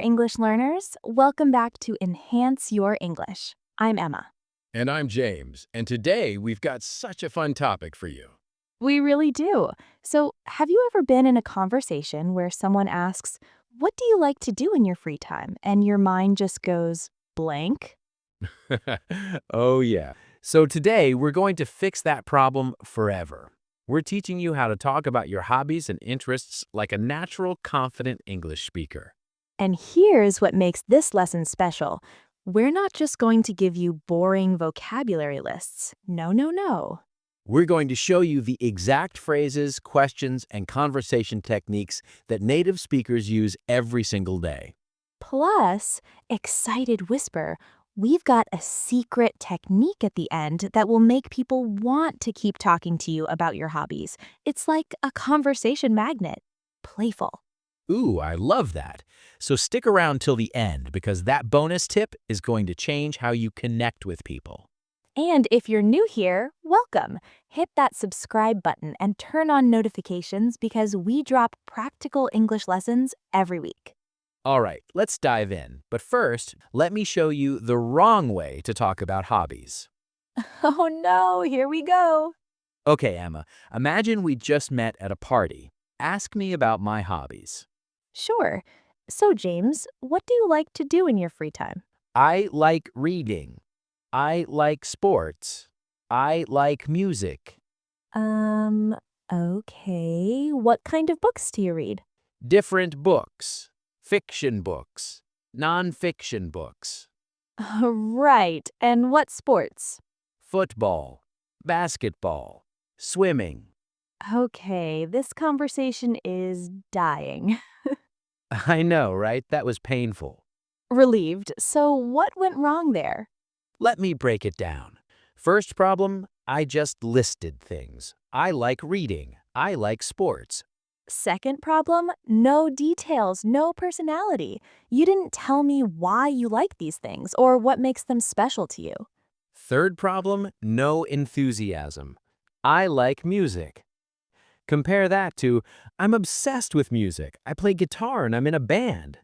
English learners. Welcome back to Enhance Your English. I'm Emma. And I'm James, and today we've got such a fun topic for you. We really do. So, have you ever been in a conversation where someone asks, "What do you like to do in your free time?" and your mind just goes blank? Oh, yeah. So today we're going to fix that problem forever. We're teaching you how to talk about your hobbies and interests like a natural, confident English speaker. And here's what makes this lesson special. We're not just going to give you boring vocabulary lists. No, no, no. We're going to show you the exact phrases, questions, and conversation techniques that native speakers use every single day. Plus, excited whisper, we've got a secret technique at the end that will make people want to keep talking to you about your hobbies. It's like a conversation magnet. Playful. Ooh, I love that. So stick around till the end because that bonus tip is going to change how you connect with people. And if you're new here, welcome. Hit that subscribe button and turn on notifications because we drop practical English lessons every week. All right, let's dive in. But first, let me show you the wrong way to talk about hobbies. Oh no, here we go. Okay, Emma, imagine we just met at a party. Ask me about my hobbies. Sure. So, James, what do you like to do in your free time? I like reading. I like sports. I like music. Um, okay. What kind of books do you read? Different books. Fiction books. Nonfiction books. Right. And what sports? Football. Basketball. Swimming. Okay, this conversation is dying. I know, right? That was painful. Relieved. So, what went wrong there? Let me break it down. First problem, I just listed things. I like reading. I like sports. Second problem, no details, no personality. You didn't tell me why you like these things or what makes them special to you. Third problem, no enthusiasm. I like music. Compare that to, I'm obsessed with music. I play guitar and I'm in a band.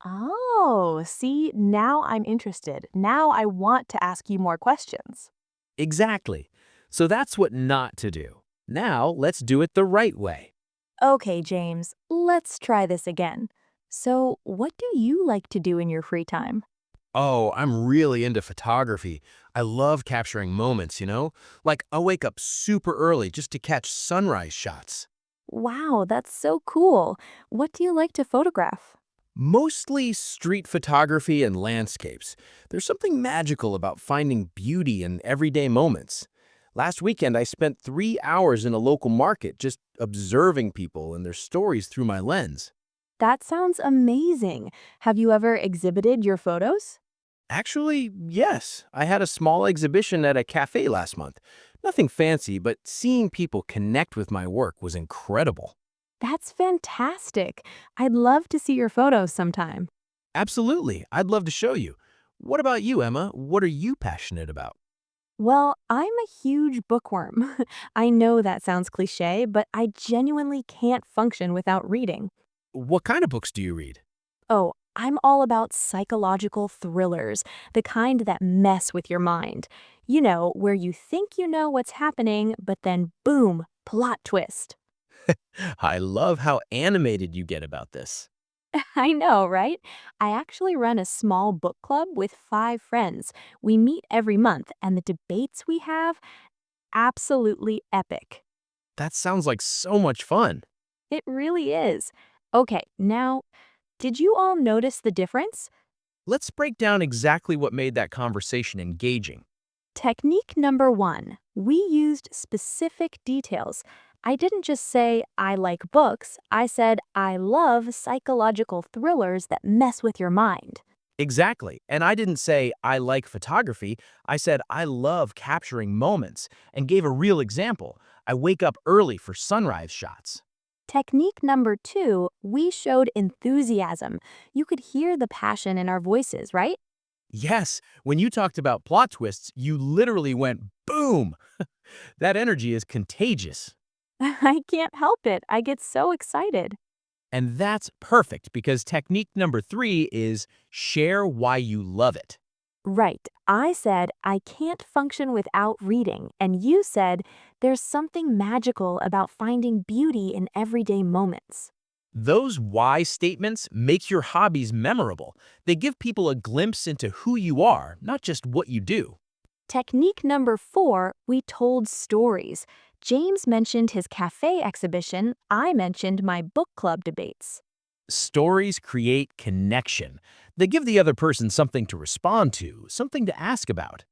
Oh, see, now I'm interested. Now I want to ask you more questions. Exactly. So that's what not to do. Now let's do it the right way. Okay, James, let's try this again. So, what do you like to do in your free time? Oh, I'm really into photography. I love capturing moments. Like I'll wake up super early just to catch sunrise shots. Wow, that's so cool. What do you like to photograph? Mostly street photography and landscapes. There's something magical about finding beauty in everyday moments. Last weekend, I spent 3 hours in a local market just observing people and their stories through my lens. That sounds amazing. Have you ever exhibited your photos? Actually, yes, I had a small exhibition at a cafe last month. Nothing fancy, but seeing people connect with my work was incredible. That's fantastic. I'd love to see your photos sometime. Absolutely, I'd love to show you. What about you, Emma? What are you passionate about? Well, I'm a huge bookworm. I know that sounds cliche, but I genuinely can't function without reading. What kind of books do you read? Oh, I'm all about psychological thrillers, the kind that mess with your mind. You know, where you think you know what's happening, but then boom, plot twist. I love how animated you get about this. I know, right? I actually run a small book club with 5 friends. We meet every month, and the debates we have, absolutely epic. That sounds like so much fun. It really is. Okay, now, did you all notice the difference? Let's break down exactly what made that conversation engaging. Technique number 1. We used specific details. I didn't just say, I like books. I said, I love psychological thrillers that mess with your mind. Exactly. And I didn't say, I like photography. I said, I love capturing moments and gave a real example. I wake up early for sunrise shots. Technique number 2, we showed enthusiasm. You could hear the passion in our voices, right? Yes, when you talked about plot twists, you literally went boom. That energy is contagious. I can't help it. I get so excited. And that's perfect because technique number 3 is share why you love it. Right. I said I can't function without reading, and you said there's something magical about finding beauty in everyday moments. Those why statements make your hobbies memorable. They give people a glimpse into who you are, not just what you do. Technique number 4, we told stories. James mentioned his cafe exhibition, I mentioned my book club debates. Stories create connection. They give the other person something to respond to, something to ask about.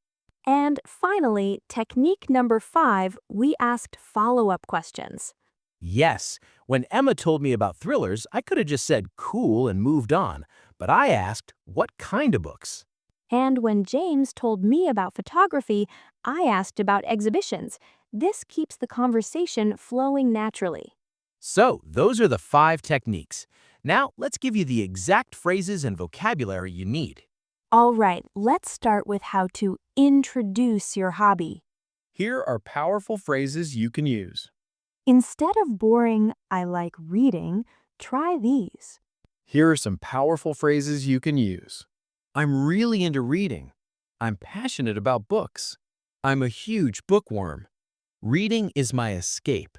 And finally, technique number 5, we asked follow-up questions. Yes, when Emma told me about thrillers, I could have just said cool and moved on, but I asked, what kind of books? And when James told me about photography, I asked about exhibitions. This keeps the conversation flowing naturally. So, those are the 5 techniques. Now, let's give you the exact phrases and vocabulary you need. All right, let's start with how to introduce your hobby. Here are powerful phrases you can use. Instead of boring, I like reading, try these. Here are some powerful phrases you can use. I'm really into reading. I'm passionate about books. I'm a huge bookworm. Reading is my escape.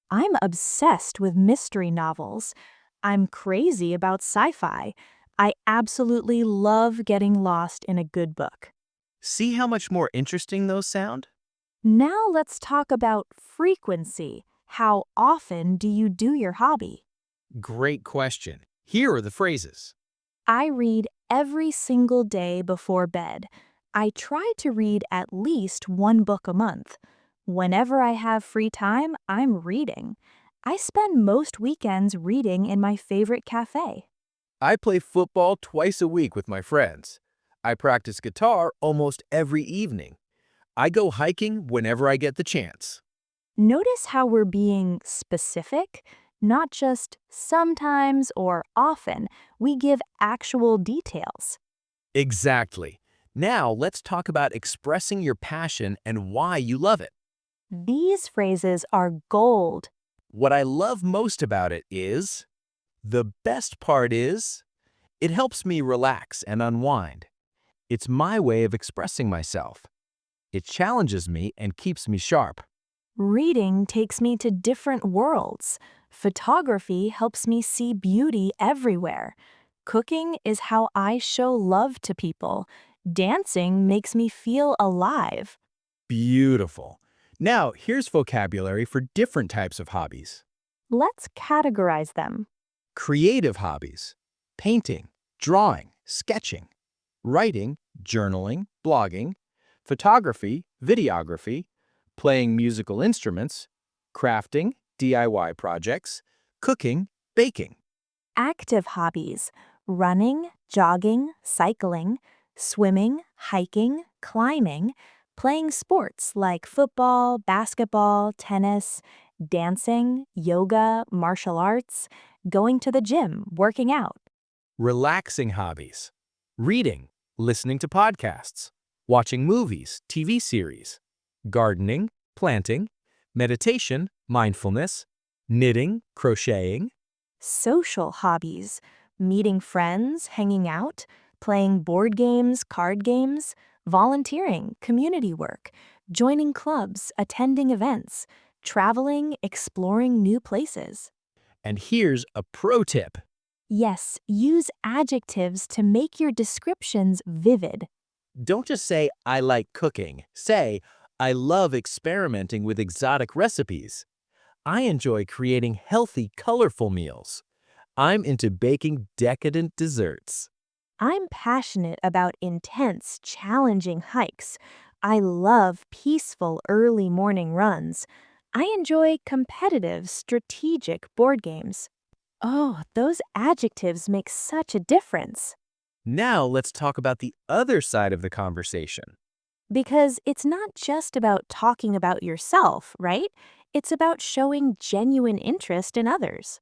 I'm obsessed with mystery novels. I'm crazy about sci-fi. I absolutely love getting lost in a good book. See how much more interesting those sound? Now let's talk about frequency. How often do you do your hobby? Great question. Here are the phrases. I read every single day before bed. I try to read at least one book a month. Whenever I have free time, I'm reading. I spend most weekends reading in my favorite cafe. I play football twice a week with my friends. I practice guitar almost every evening. I go hiking whenever I get the chance. Notice how we're being specific, not just sometimes or often. We give actual details. Exactly. Now let's talk about expressing your passion and why you love it. These phrases are gold. What I love most about it is, the best part is, it helps me relax and unwind. It's my way of expressing myself. It challenges me and keeps me sharp. Reading takes me to different worlds. Photography helps me see beauty everywhere. Cooking is how I show love to people. Dancing makes me feel alive. Beautiful. Now, here's vocabulary for different types of hobbies. Let's categorize them. Creative hobbies: painting, drawing, sketching; writing, journaling, blogging; photography, videography; playing musical instruments; crafting, DIY projects; cooking, baking. Active hobbies: running, jogging, cycling, swimming, hiking, climbing, playing sports like football, basketball, tennis, dancing, yoga, martial arts, going to the gym, working out. Relaxing hobbies: reading, listening to podcasts, watching movies, TV series; gardening, planting; meditation, mindfulness; knitting, crocheting. Social hobbies: meeting friends, hanging out, playing board games, card games, volunteering, community work, joining clubs, attending events, traveling, exploring new places. And here's a pro tip. Yes, use adjectives to make your descriptions vivid. Don't just say, I like cooking. Say, I love experimenting with exotic recipes. I enjoy creating healthy, colorful meals. I'm into baking decadent desserts. I'm passionate about intense, challenging hikes. I love peaceful early morning runs. I enjoy competitive, strategic board games. Oh, those adjectives make such a difference. Now let's talk about the other side of the conversation. Because it's not just about talking about yourself, right? It's about showing genuine interest in others.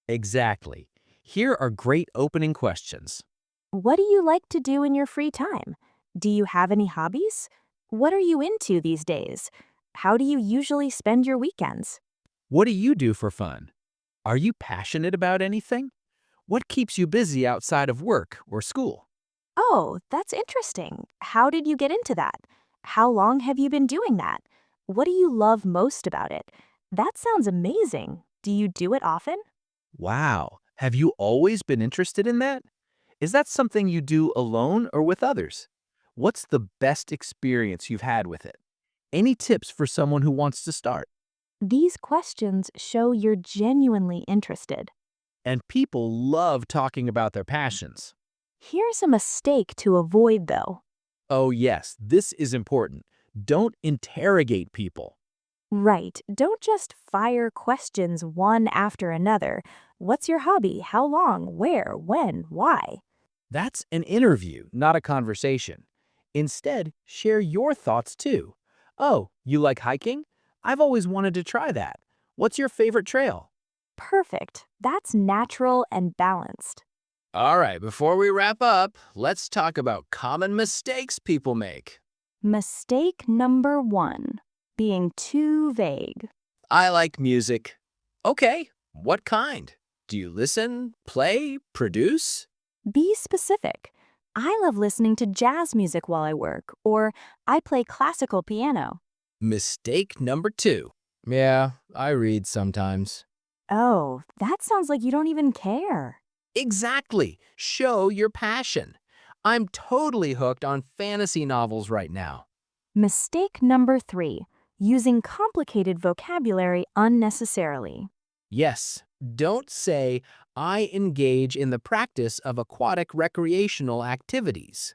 Exactly. Here are great opening questions. What do you like to do in your free time? Do you have any hobbies? What are you into these days? How do you usually spend your weekends? What do you do for fun? Are you passionate about anything? What keeps you busy outside of work or school? Oh, that's interesting. How did you get into that? How long have you been doing that? What do you love most about it? That sounds amazing. Do you do it often? Wow, have you always been interested in that? Is that something you do alone or with others? What's the best experience you've had with it? Any tips for someone who wants to start? These questions show you're genuinely interested. And people love talking about their passions. Here's a mistake to avoid, though. Oh, yes, this is important. Don't interrogate people. Right, don't just fire questions one after another. What's your hobby? How long? Where? When? Why? That's an interview, not a conversation. Instead, share your thoughts too. Oh, you like hiking? I've always wanted to try that. What's your favorite trail? Perfect. That's natural and balanced. All right, before we wrap up, let's talk about common mistakes people make. Mistake number one, being too vague. I like music. Okay, what kind? Do you listen, play, produce? Be specific. I love listening to jazz music while I work, or I play classical piano. Mistake number two. Yeah, I read sometimes. Oh, that sounds like you don't even care. Exactly. Show your passion. I'm totally hooked on fantasy novels right now. Mistake number three, using complicated vocabulary unnecessarily. Yes, don't say, I engage in the practice of aquatic recreational activities.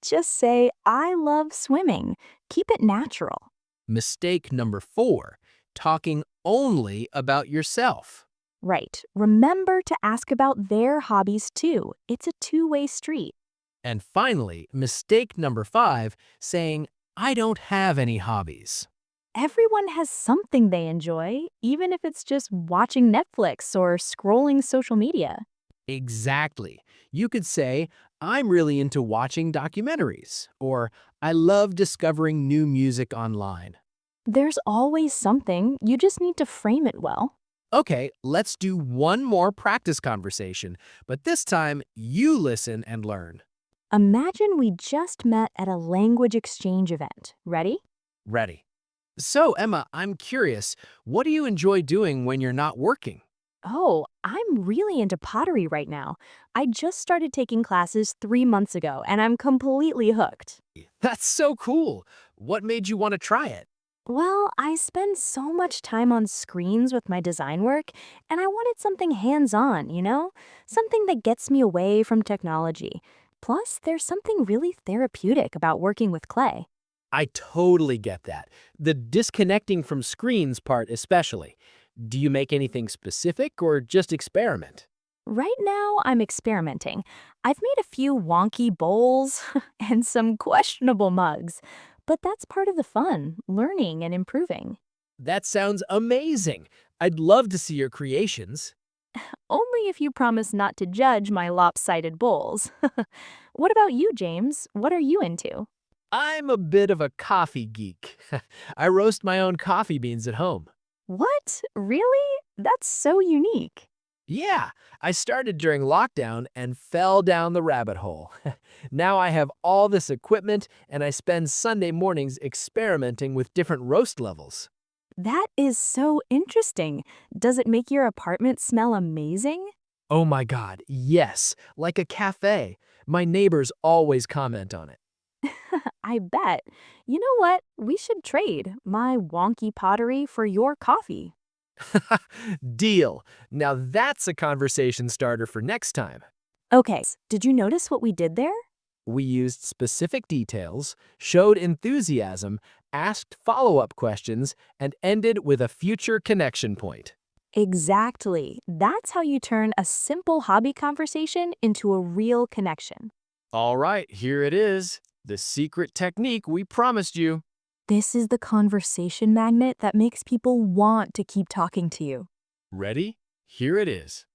Just say, I love swimming. Keep it natural. Mistake number four, talking only about yourself. Right. Remember to ask about their hobbies too. It's a two-way street. And finally, mistake number five, saying, I don't have any hobbies. Everyone has something they enjoy, even if it's just watching Netflix or scrolling social media. Exactly. You could say, I'm really into watching documentaries, or I love discovering new music online. There's always something, you just need to frame it well. Okay, let's do one more practice conversation, but this time you listen and learn. Imagine we just met at a language exchange event. Ready? Ready. So, Emma, I'm curious, what do you enjoy doing when you're not working? Oh, I'm really into pottery right now. I just started taking classes 3 months ago, and I'm completely hooked. That's so cool. What made you want to try it? Well, I spend so much time on screens with my design work, and I wanted something hands-on, Something that gets me away from technology. Plus, there's something really therapeutic about working with clay. I totally get that. The disconnecting from screens part especially. Do you make anything specific or just experiment? Right now, I'm experimenting. I've made a few wonky bowls and some questionable mugs, but that's part of the fun, learning and improving. That sounds amazing. I'd love to see your creations. Only if you promise not to judge my lopsided bowls. What about you, James? What are you into? I'm a bit of a coffee geek. I roast my own coffee beans at home. What? Really? That's so unique. Yeah, I started during lockdown and fell down the rabbit hole. Now I have all this equipment and I spend Sunday mornings experimenting with different roast levels. That is so interesting. Does it make your apartment smell amazing? Oh my god, yes, like a cafe. My neighbors always comment on it. I bet. You know what? We should trade my wonky pottery for your coffee. Deal. Now that's a conversation starter for next time. Okay, did you notice what we did there? We used specific details, showed enthusiasm, asked follow-up questions, and ended with a future connection point. Exactly. That's how you turn a simple hobby conversation into a real connection. All right, here it is. The secret technique we promised you. This is the conversation magnet that makes people want to keep talking to you. Ready? Here it is.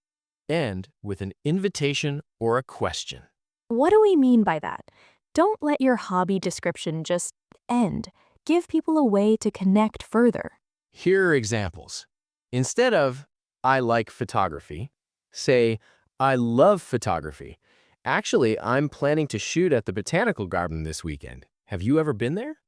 End with an invitation or a question. What do we mean by that? Don't let your hobby description just end. Give people a way to connect further. Here are examples. Instead of, I like photography. Say, I love photography. Actually, I'm planning to shoot at the botanical garden this weekend. Have you ever been there?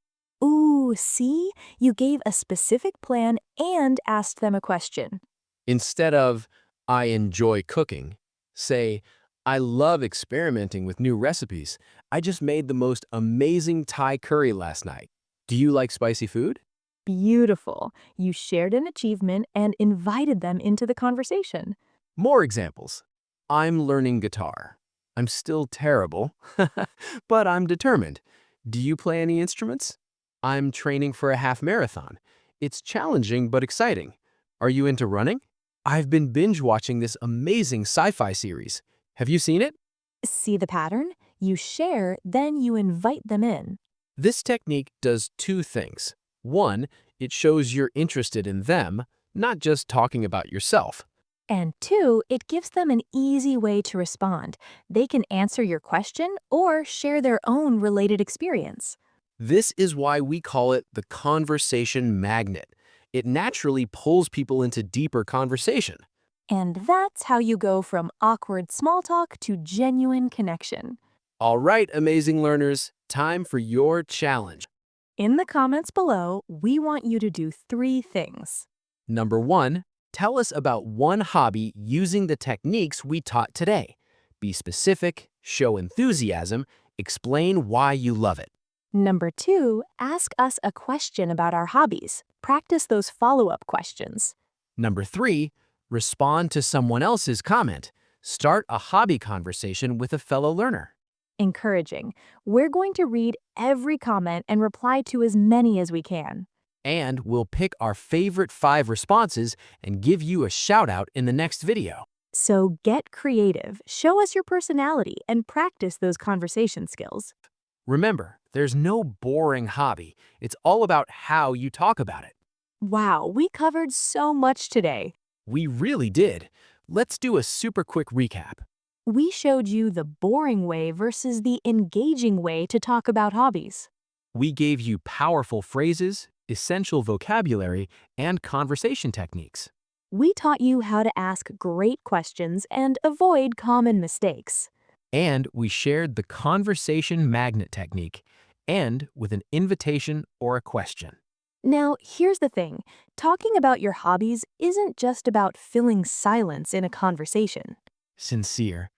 Ooh, see? You gave a specific plan and asked them a question. Instead of, I enjoy cooking, say, I love experimenting with new recipes. I just made the most amazing Thai curry last night. Do you like spicy food? Beautiful. You shared an achievement and invited them into the conversation. More examples. I'm learning guitar. I'm still terrible, but I'm determined. Do you play any instruments? I'm training for a half marathon. It's challenging but exciting. Are you into running? I've been binge watching this amazing sci-fi series. Have you seen it? See the pattern? You share, then you invite them in. This technique does two things. One, it shows you're interested in them, not just talking about yourself. And two, it gives them an easy way to respond. They can answer your question or share their own related experience. This is why we call it the conversation magnet. It naturally pulls people into deeper conversation. And that's how you go from awkward small talk to genuine connection. All right, amazing learners, time for your challenge. In the comments below, we want you to do 3 things. Number 1, tell us about one hobby using the techniques we taught today. Be specific, show enthusiasm, explain why you love it. Number 2, ask us a question about our hobbies. Practice those follow-up questions. Number 3, respond to someone else's comment. Start a hobby conversation with a fellow learner. Encouraging. We're going to read every comment and reply to as many as we can. And we'll pick our favorite 5 responses and give you a shout out in the next video. So get creative, show us your personality, and practice those conversation skills. Remember, there's no boring hobby. It's all about how you talk about it. Wow, we covered so much today. We really did. Let's do a super quick recap. We showed you the boring way versus the engaging way to talk about hobbies. We gave you powerful phrases, essential vocabulary, and conversation techniques. We taught you how to ask great questions and avoid common mistakes. And we shared the conversation magnet technique, and with an invitation or a question. Now, here's the thing. Talking about your hobbies isn't just about filling silence in a conversation. Sincere.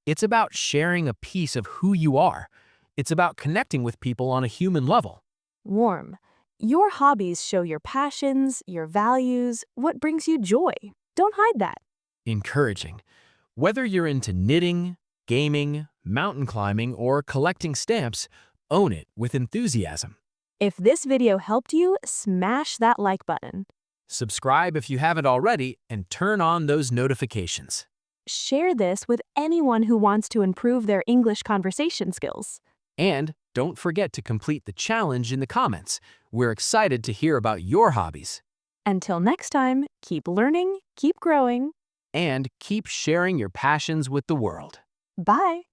It's about sharing a piece of who you are. It's about connecting with people on a human level. Warm. Your hobbies show your passions, your values, what brings you joy. Don't hide that. Encouraging. Whether you're into knitting, gaming, mountain climbing, or collecting stamps, own it with enthusiasm. If this video helped you, smash that like button. Subscribe if you haven't already, and turn on those notifications. Share this with anyone who wants to improve their English conversation skills. And don't forget to complete the challenge in the comments. We're excited to hear about your hobbies. Until next time, keep learning, keep growing. And keep sharing your passions with the world. Bye.